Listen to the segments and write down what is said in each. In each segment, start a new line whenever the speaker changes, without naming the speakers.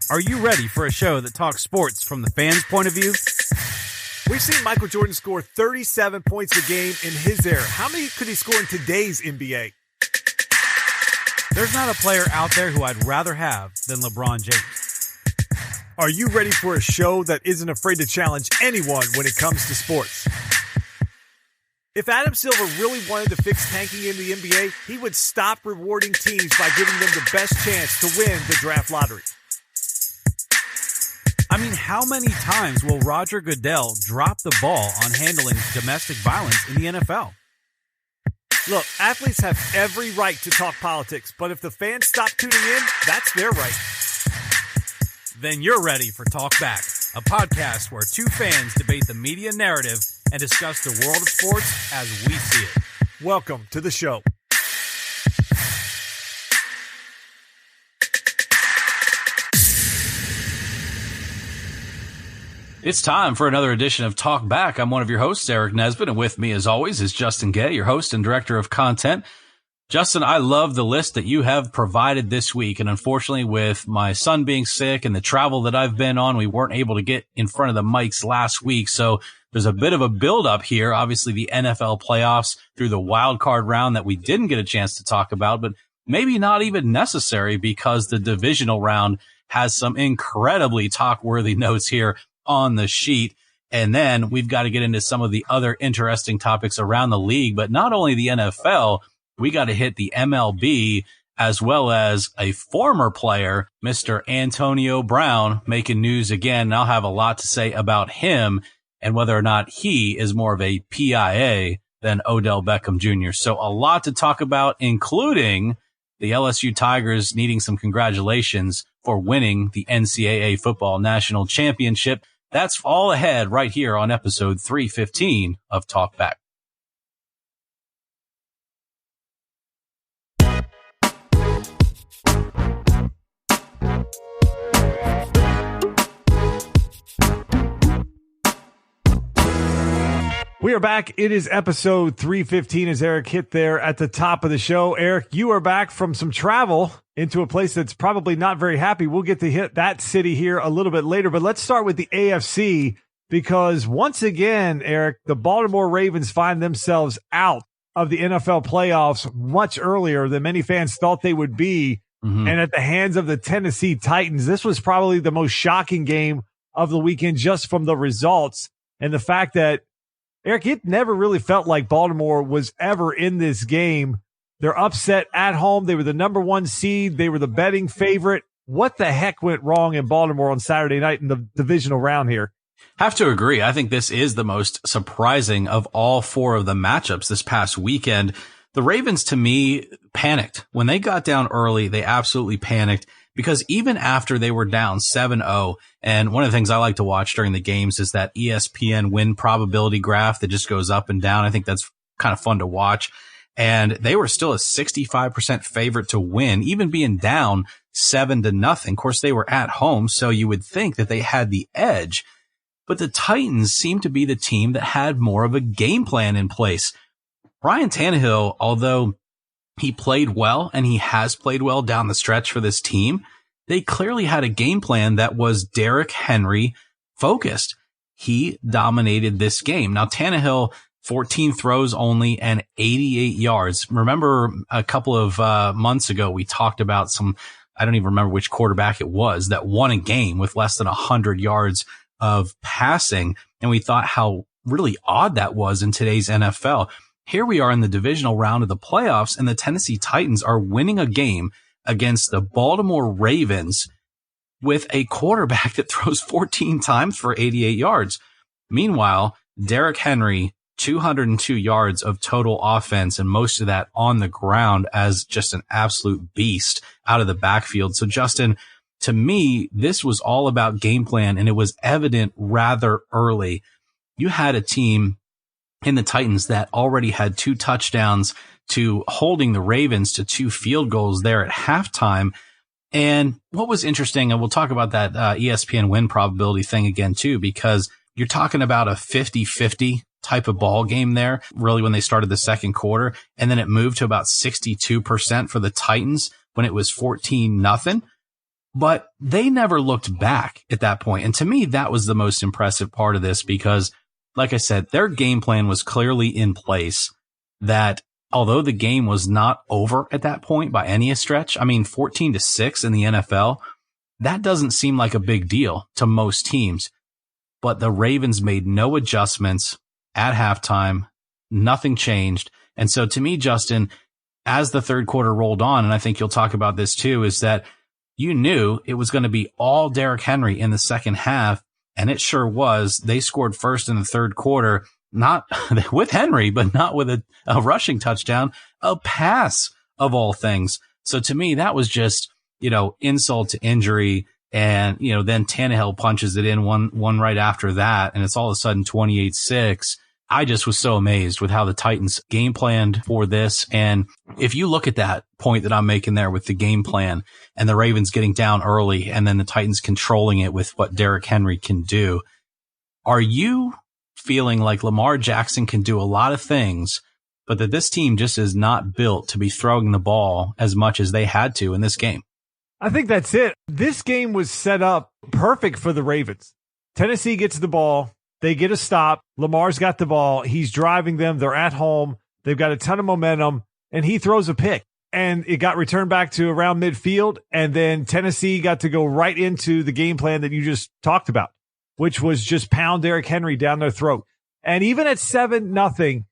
Are you ready for a show that talks sports from the fans' point of view?
We've seen Michael Jordan score 37 points a game in his era. How many could he score in today's NBA?
There's not a player out there who I'd rather have than LeBron James.
Are you ready for a show that isn't afraid to challenge anyone when it comes to sports? If Adam Silver really wanted to fix tanking in the NBA, he would stop rewarding teams by giving them the best chance to win the draft lottery.
I mean, how many times will Roger Goodell drop the ball on handling domestic violence in the NFL?
Look, athletes have every right to talk politics, but if the fans stop tuning in, that's their right.
Then you're ready for Talk Back, a podcast where two fans debate the media narrative and discuss the world of sports as we see it.
Welcome to the show.
It's time for another edition of Talk Back. I'm one of your hosts, Eric Nesbit, and with me, as always, is Justin Gay, your host and director of content. Justin, I love the list that you have provided this week, and unfortunately, with my son being sick and the travel that I've been on, we weren't able to get in front of the mics last week, so there's a bit of a build-up here. Obviously, the NFL playoffs through the wild card round that we didn't get a chance to talk about, but maybe not even necessary because the divisional round has some incredibly talk-worthy notes here on the sheet. And then we've got to get into some of the other interesting topics around the league, but not only the NFL, we got to hit the MLB as well as a former player, Mr. Antonio Brown, making news again. And I'll have a lot to say about him and whether or not he is more of a PIA than Odell Beckham Jr. So a lot to talk about, including the LSU Tigers needing some congratulations for winning the NCAA football national championship. That's all ahead right here on episode 315 of Talk Back.
We are back. It is episode 315 as Eric hit there at the top of the show. Eric, you are back from some travel into a place that's probably not very happy. We'll get to hit that city here a little bit later, but let's start with the AFC because once again, Eric, the Baltimore Ravens find themselves out of the NFL playoffs much earlier than many fans thought they would be. And at the hands of the Tennessee Titans, this was probably the most shocking game of the weekend just from the results and the fact that Eric, it never really felt like Baltimore was ever in this game. They're upset at home. They were the number one seed. They were the betting favorite. What the heck went wrong in Baltimore on Saturday night in the divisional round here?
Have to agree. I think this is the most surprising of all four of the matchups this past weekend. The Ravens, to me, panicked. When they got down early, they absolutely panicked. Because even after they were down 7-0, and one of the things I like to watch during the games is that ESPN win probability graph that just goes up and down. I think that's kind of fun to watch. And they were still a 65% favorite to win, even being down 7-0. Of course, they were at home, so you would think that they had the edge. But the Titans seemed to be the team that had more of a game plan in place. Ryan Tannehill, although he played well, and he has played well down the stretch for this team, they clearly had a game plan that was Derrick Henry focused. He dominated this game. Now, Tannehill, 14 throws only and 88 yards. Remember a couple of months ago, we talked about I don't even remember which quarterback it was that won a game with less than 100 yards of passing. And we thought how really odd that was in today's NFL. Here we are in the divisional round of the playoffs, and the Tennessee Titans are winning a game against the Baltimore Ravens with a quarterback that throws 14 times for 88 yards. Meanwhile, Derrick Henry, 202 yards of total offense, and most of that on the ground as just an absolute beast out of the backfield. So, Justin, to me, this was all about game plan, and it was evident rather early. You had a team in the Titans that already had 2 touchdowns to holding the Ravens to 2 field goals there at halftime. And what was interesting, and we'll talk about that ESPN win probability thing again too, because you're talking about a 50-50 type of ball game there, really when they started the second quarter. And then it moved to about 62% for the Titans when it was 14-0. But they never looked back at that point. And to me, that was the most impressive part of this because, like I said, their game plan was clearly in place that although the game was not over at that point by any stretch, I mean, 14-6 in the NFL, that doesn't seem like a big deal to most teams. But the Ravens made no adjustments at halftime. Nothing changed. And so to me, Justin, as the third quarter rolled on, and I think you'll talk about this too, is that you knew it was going to be all Derrick Henry in the second half. And it sure was. They scored first in the third quarter, not with Henry, but not with a rushing touchdown, a pass of all things. So to me, that was just, insult to injury. And, then Tannehill punches it in one right after that. And it's all of a sudden 28-6. I just was so amazed with how the Titans game planned for this. And if you look at that point that I'm making there with the game plan and the Ravens getting down early and then the Titans controlling it with what Derrick Henry can do, are you feeling like Lamar Jackson can do a lot of things, but that this team just is not built to be throwing the ball as much as they had to in this game?
I think that's it. This game was set up perfect for the Ravens. Tennessee gets the ball. They get a stop. Lamar's got the ball. He's driving them. They're at home. They've got a ton of momentum, and he throws a pick. And it got returned back to around midfield, and then Tennessee got to go right into the game plan that you just talked about, which was just pound Derrick Henry down their throat. And even at 7-0,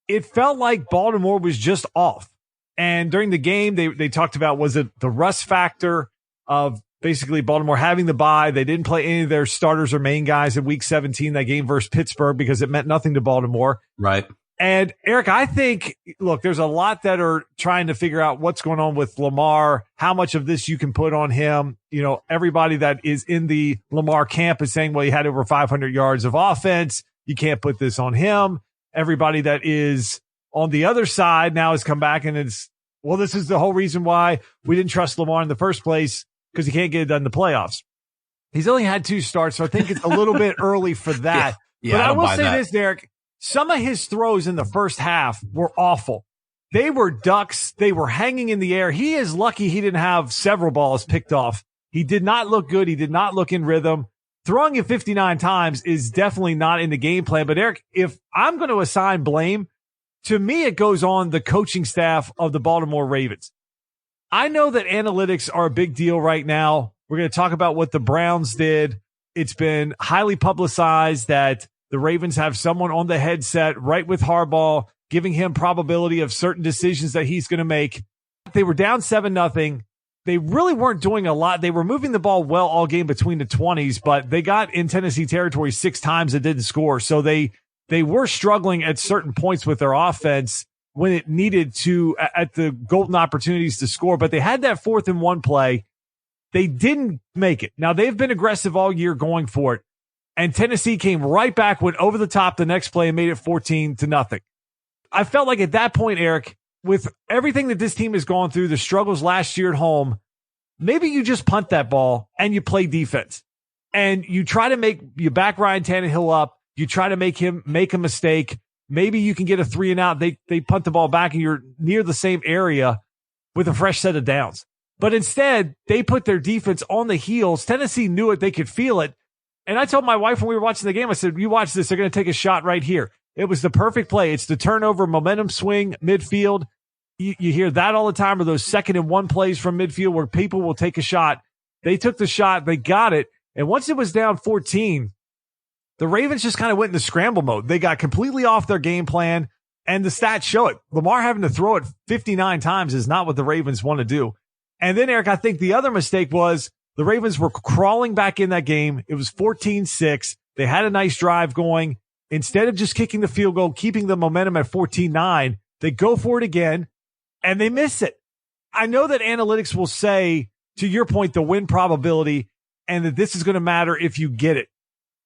it felt like Baltimore was just off. And during the game, they talked about, was it the rust factor of basically Baltimore having the bye? They didn't play any of their starters or main guys in week 17, that game versus Pittsburgh, because it meant nothing to Baltimore.
Right.
And Eric, I think, look, there's a lot that are trying to figure out what's going on with Lamar, how much of this you can put on him. Everybody that is in the Lamar camp is saying, well, he had over 500 yards of offense. You can't put this on him. Everybody that is on the other side now has come back and it's, well, this is the whole reason why we didn't trust Lamar in the first place, because he can't get it done in the playoffs. He's only had 2 starts, so I think it's a little bit early for that.
Yeah,
but I will say
that.
this, Derek, some of his throws in the first half were awful. They were ducks. They were hanging in the air. He is lucky he didn't have several balls picked off. He did not look good. He did not look in rhythm. Throwing it 59 times is definitely not in the game plan. But Eric, if I'm going to assign blame, to me, it goes on the coaching staff of the Baltimore Ravens. I know that analytics are a big deal right now. We're going to talk about what the Browns did. It's been highly publicized that the Ravens have someone on the headset right with Harbaugh, giving him probability of certain decisions that he's going to make. They were down 7-0. They really weren't doing a lot. They were moving the ball well all game between the 20s, but they got in Tennessee territory 6 times and didn't score. So they were struggling at certain points with their offense when it needed to, at the golden opportunities to score. But they had that 4th and 1 play. They didn't make it. Now, they've been aggressive all year going for it. And Tennessee came right back, went over the top the next play and made it 14-0. I felt like at that point, Eric, with everything that this team has gone through, the struggles last year at home, maybe you just punt that ball and you play defense. And you try to you back Ryan Tannehill up. You try to make him make a mistake. Maybe you can get a 3 and out. They punt the ball back and you're near the same area with a fresh set of downs. But instead, they put their defense on the heels. Tennessee knew it. They could feel it. And I told my wife when we were watching the game, I said, you watch this. They're going to take a shot right here. It was the perfect play. It's the turnover, momentum swing, midfield. You hear that all the time, or those 2nd and 1 plays from midfield where people will take a shot. They took the shot. They got it. And once it was down 14, the Ravens just kind of went into scramble mode. They got completely off their game plan, and the stats show it. Lamar having to throw it 59 times is not what the Ravens want to do. And then, Eric, I think the other mistake was the Ravens were crawling back in that game. It was 14-6. They had a nice drive going. Instead of just kicking the field goal, keeping the momentum at 14-9, they go for it again, and they miss it. I know that analytics will say, to your point, the win probability, and that this is going to matter if you get it.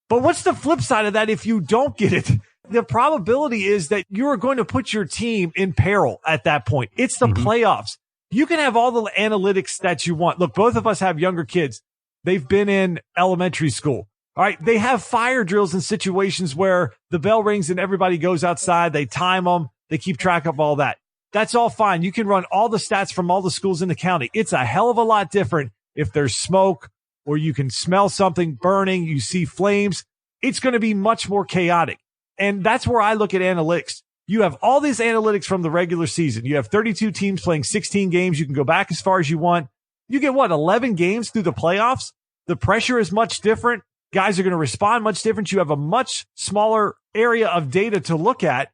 But what's the flip side of that if you don't get it? The probability is that you are going to put your team in peril at that point. It's the playoffs. You can have all the analytics that you want. Look, both of us have younger kids. They've been in elementary school. All right. They have fire drills in situations where the bell rings and everybody goes outside. They time them. They keep track of all that. That's all fine. You can run all the stats from all the schools in the county. It's a hell of a lot different if there's smoke or you can smell something burning. You see flames. It's going to be much more chaotic. And that's where I look at analytics. You have all this analytics from the regular season. You have 32 teams playing 16 games. You can go back as far as you want. You get 11 games through the playoffs. The pressure is much different. Guys are going to respond much different. You have a much smaller area of data to look at.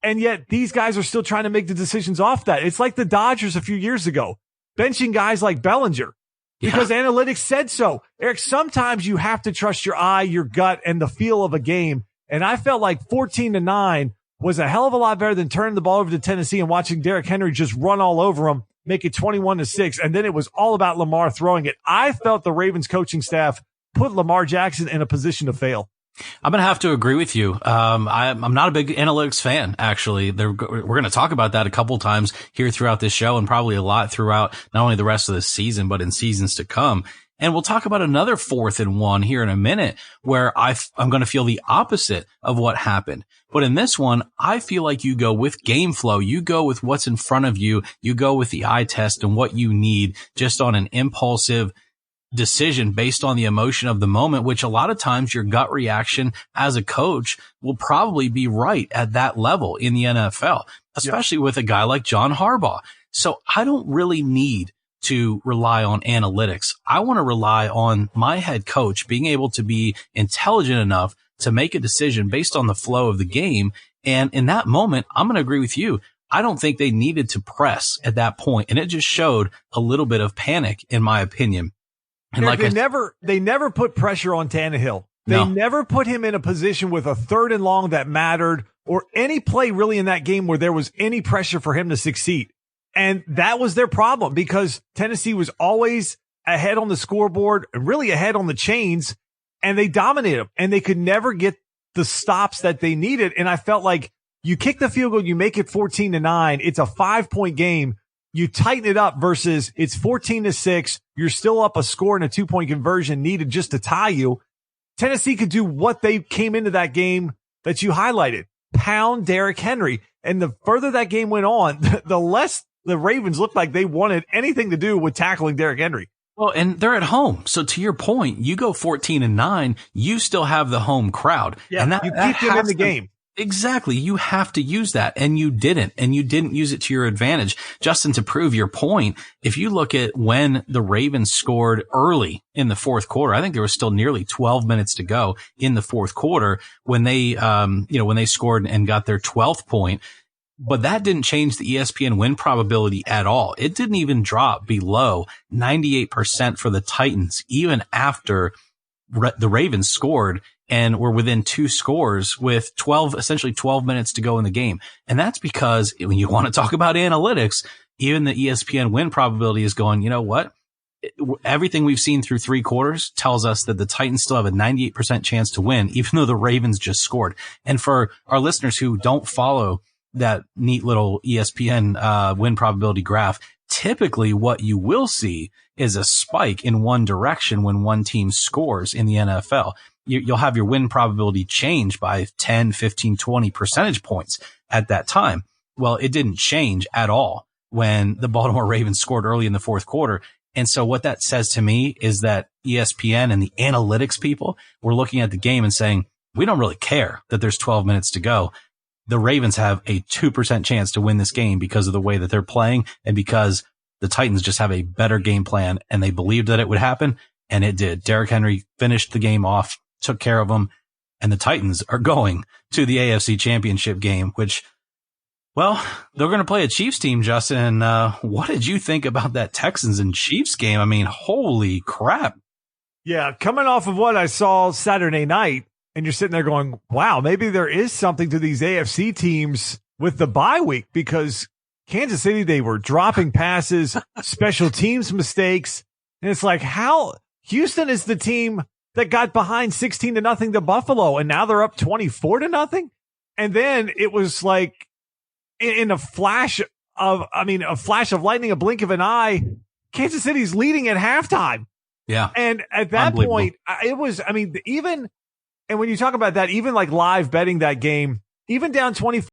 And yet these guys are still trying to make the decisions off that. It's like the Dodgers a few years ago, benching guys like Bellinger because analytics said so. Eric, sometimes you have to trust your eye, your gut, and the feel of a game. And I felt like 14-9 was a hell of a lot better than turning the ball over to Tennessee and watching Derrick Henry just run all over him, make it 21-6. And then it was all about Lamar throwing it. I felt the Ravens coaching staff put Lamar Jackson in a position to fail.
I'm going to have to agree with you. I'm not a big analytics fan, actually. We're going to talk about that a couple times here throughout this show and probably a lot throughout not only the rest of the season, but in seasons to come. And we'll talk about another 4th and 1 here in a minute where I'm going to feel the opposite of what happened. But in this one, I feel like you go with game flow. You go with what's in front of you. You go with the eye test and what you need just on an impulsive decision based on the emotion of the moment, which a lot of times your gut reaction as a coach will probably be right at that level in the NFL, especially with a guy like John Harbaugh. So I don't really need to rely on analytics. I want to rely on my head coach being able to be intelligent enough to make a decision based on the flow of the game. And in that moment, I'm going to agree with you. I don't think they needed to press at that point, and it just showed a little bit of panic, in my opinion. And
like they never put pressure on Tannehill. They never put him in a position with a 3rd and long that mattered or any play really in that game where there was any pressure for him to succeed. And that was their problem because Tennessee was always ahead on the scoreboard, really ahead on the chains, and they dominated them and they could never get the stops that they needed. And I felt like you kick the field goal, you make it 14-9. It's a 5-point game. You tighten it up versus it's 14-6. You're still up a score and a 2-point conversion needed just to tie you. Tennessee could do what they came into that game that you highlighted, pound Derrick Henry. And the further that game went on, the less the Ravens looked like they wanted anything to do with tackling Derrick Henry.
Well, and they're at home. So to your point, you go 14-9, you still have the home crowd.
Yeah,
and
you keep them in the game.
Exactly. You have to use that, and you didn't use it to your advantage. Justin, to prove your point, if you look at when the Ravens scored early in the 4th quarter, I think there was still nearly 12 minutes to go in the 4th quarter when they, when they scored and got their 12th point. But that didn't change the ESPN win probability at all. It didn't even drop below 98% for the Titans, even after the Ravens scored and were within 2 scores with essentially 12 minutes to go in the game. And that's because when you want to talk about analytics, even the ESPN win probability is going, you know what? Everything we've seen through 3 quarters tells us that the Titans still have a 98% chance to win, even though the Ravens just scored. And for our listeners who don't follow that neat little ESPN win probability graph, typically what you will see is a spike in one direction when one team scores in the NFL. You'll have your win probability change by 10, 15, 20 percentage points at that time. Well, it didn't change at all when the Baltimore Ravens scored early in the 4th quarter. And so what that says to me is that ESPN and the analytics people were looking at the game and saying, we don't really care that there's 12 minutes to go. The Ravens have a 2% chance to win this game because of the way that they're playing and because the Titans just have a better game plan, and they believed that it would happen, and it did. Derrick Henry finished the game off, took care of them, and the Titans are going to the AFC Championship game, which, well, they're going to play a Chiefs team, Justin. What did you think about that Texans and Chiefs game? I mean, holy crap.
Yeah, coming off of what I saw Saturday night, and you're sitting there going, wow, maybe there is something to these AFC teams with the bye week, because Kansas City, they were dropping passes, special teams mistakes. And it's like, how Houston is the team that got behind 16-0 to Buffalo, and now they're up 24-0. And then it was like in a flash of lightning, a blink of an eye, Kansas City's leading at halftime.
Yeah.
And at that point, it was, I mean, even, and when you talk about that, even like live betting that game, even down 24